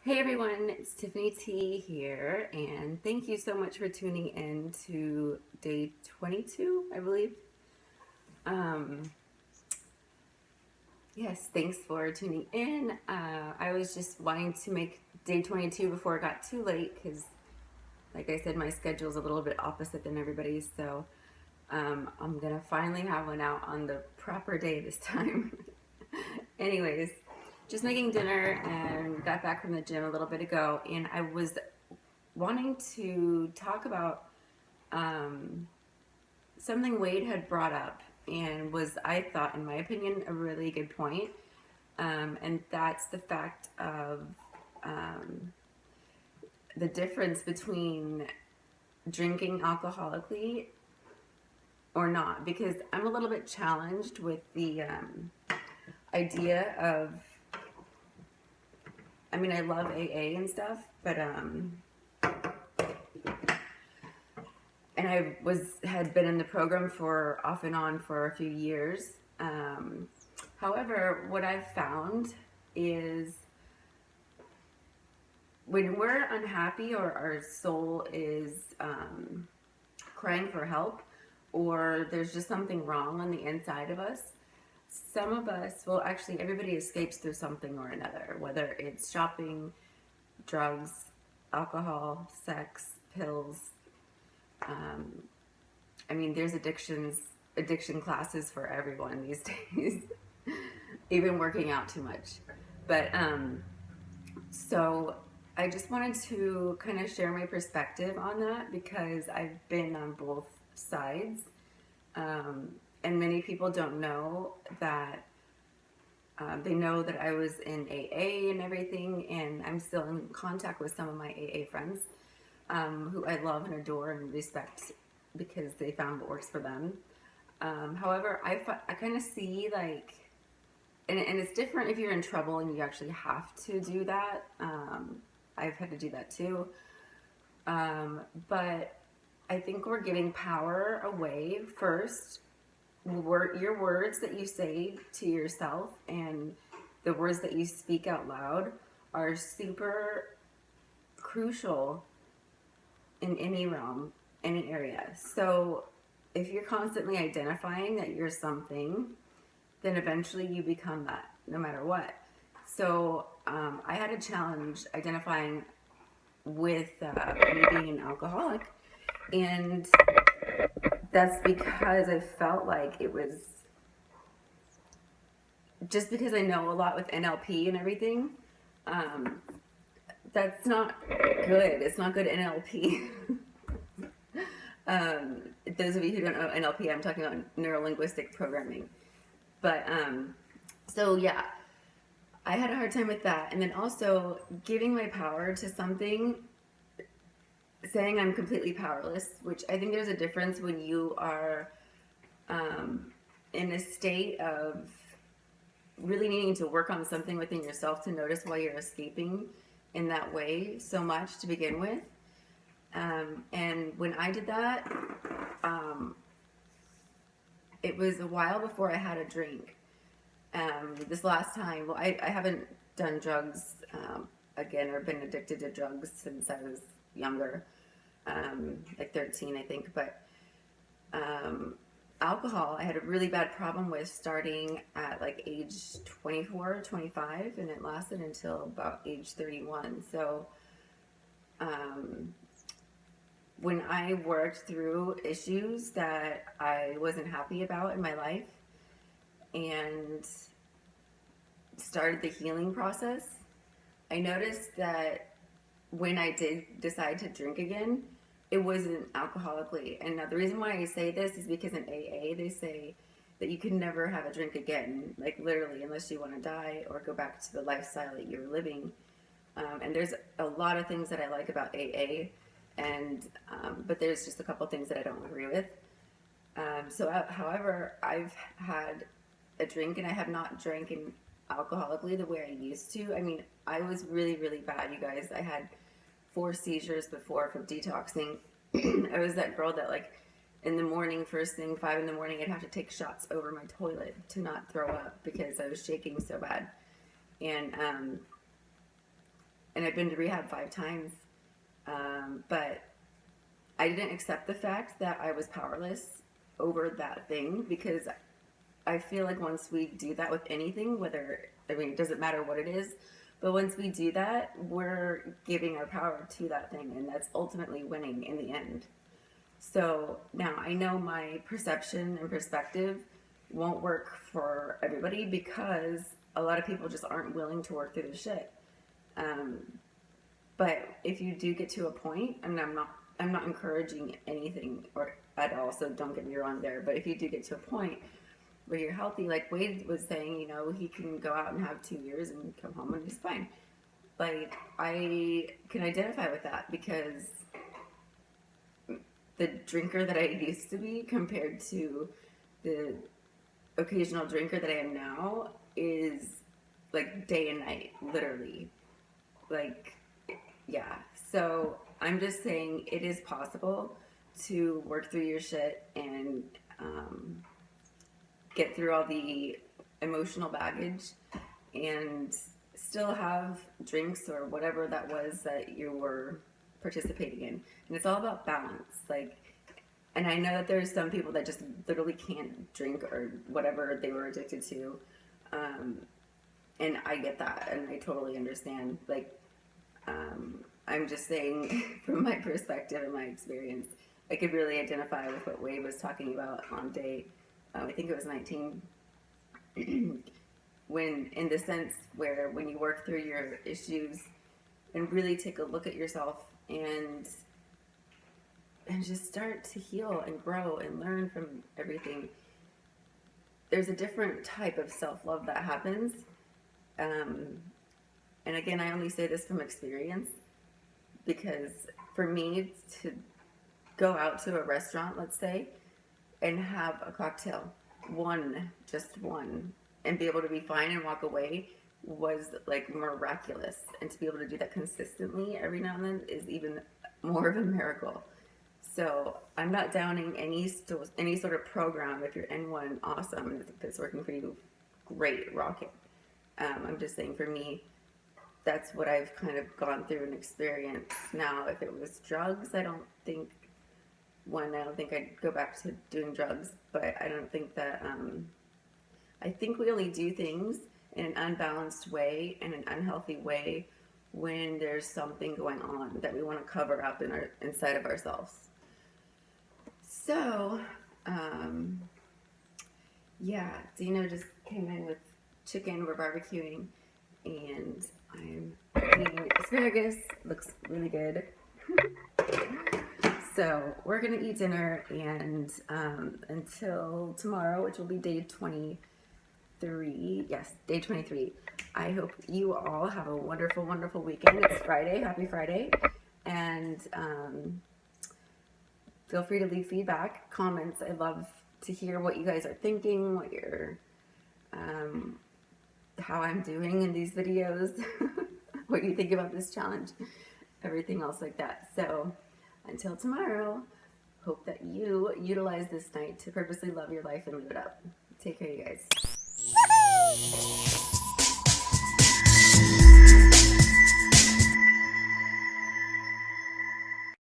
Hey everyone, it's Tiffany T here, and thank you so much for tuning in to day 22, I believe. Um, yes, thanks for tuning in. I was just wanting to make day 22 before it got too late because, like I said, my schedule is a little bit opposite than everybody's, so I'm gonna finally have one out on the proper day this time. Anyways, just making dinner and got back from the gym a little bit ago, and I was wanting to talk about um, something Wade had brought up and was, I thought, in my opinion, a really good point. And that's the fact of um, the difference between drinking alcoholically or not, because I'm a little bit challenged with the idea of, I mean, I love AA and stuff, but and had been in the program for off and on for a few years. However, what I've found is when we're unhappy or our soul is crying for help, or there's just something wrong on the inside of us, some of us, well, actually, everybody escapes through something or another, whether it's shopping, drugs, alcohol, sex, pills. Um, I mean, there's addiction classes for everyone these days, even working out too much. But so I just wanted to kind of share my perspective on that because I've been on both sides. Um, and many people don't know that. They know that I was in AA and everything, and I'm still in contact with some of my AA friends who I love and adore and respect because they found what works for them. However, I kind of see like, and it's different if you're in trouble and you actually have to do that. I've had to do that too. But I think we're giving power away first. Your words that you say to yourself and the words that you speak out loud are super crucial in any realm, any area. So if you're constantly identifying that you're something, then eventually you become that no matter what. So I had a challenge identifying with me being an alcoholic, and that's because I felt like it was just because I know a lot with NLP and everything. Um, that's not good. It's not good NLP. um, those of you who don't know NLP, I'm talking about neuro linguistic programming. But so yeah, I had a hard time with that. And then also giving my power to something, saying I'm completely powerless, which I think there's a difference when you are in a state of really needing to work on something within yourself to notice why you're escaping in that way so much to begin with. And when I did that, it was a while before I had a drink. This last time, well, I haven't done drugs again or been addicted to drugs since I was younger, like 13, I think. But alcohol, I had a really bad problem with starting at like age 24, 25, and it lasted until about age 31. So when I worked through issues that I wasn't happy about in my life and started the healing process, I noticed that when I did decide to drink again, it wasn't alcoholically. And now the reason why I say this is because in AA they say that you can never have a drink again, like literally, unless you want to die or go back to the lifestyle that you're living. And there's a lot of things that I like about AA, and but there's just a couple things that I don't agree with. However, I've had a drink and I have not drank alcoholically the way I used to. I mean, I was really, really bad, you guys. I had 4 seizures before from detoxing. I was that girl that like in the morning, first thing, 5 in the morning, I'd have to take shots over my toilet to not throw up because I was shaking so bad. And and I've been to rehab 5 times. But I didn't accept the fact that I was powerless over that thing, because I feel like once we do that with anything, it doesn't matter what it is, but once we do that, we're giving our power to that thing, and that's ultimately winning in the end. So now I know my perception and perspective won't work for everybody, because a lot of people just aren't willing to work through the shit. Um, but if you do get to a point, and I'm not encouraging anything or at all, so don't get me wrong there. But if you do get to a point where you're healthy, like Wade was saying, he can go out and have 2 years and come home and he's fine. Like, I can identify with that, because the drinker that I used to be compared to the occasional drinker that I am now is like day and night, literally. Like, yeah. So I'm just saying it is possible to work through your shit and get through all the emotional baggage and still have drinks or whatever that was that you were participating in. And it's all about balance. Like, and I know that there's some people that just literally can't drink or whatever they were addicted to. And I get that, and I totally understand. Like, I'm just saying from my perspective and my experience, I could really identify with what Wade was talking about on day, I think it was 19, when, in the sense where when you work through your issues and really take a look at yourself and just start to heal and grow and learn from everything, there's a different type of self-love that happens. And again, I only say this from experience, because for me to go out to a restaurant, let's say, and have a cocktail, just one, and be able to be fine and walk away was like miraculous. And to be able to do that consistently every now and then is even more of a miracle. So I'm not downing any sort of program. If you're in one, awesome. And if it's working for you, great, rock it. I'm just saying, for me, that's what I've kind of gone through and experienced. Now, if it was drugs, I don't think I'd go back to doing drugs, but I don't think that, I think we only do things in an unbalanced way, in an unhealthy way, when there's something going on that we want to cover up inside of ourselves. So, yeah, Dino just came in with chicken. We're barbecuing, and I'm eating asparagus. Looks really good. So we're gonna eat dinner, and until tomorrow, which will be day 23. Yes, day 23. I hope you all have a wonderful, wonderful weekend. It's Friday. Happy Friday. And feel free to leave feedback, comments. I love to hear what you guys are thinking, what you're, how I'm doing in these videos, what you think about this challenge, everything else like that. So until tomorrow, hope that you utilize this night to purposely love your life and live it up. Take care, you guys.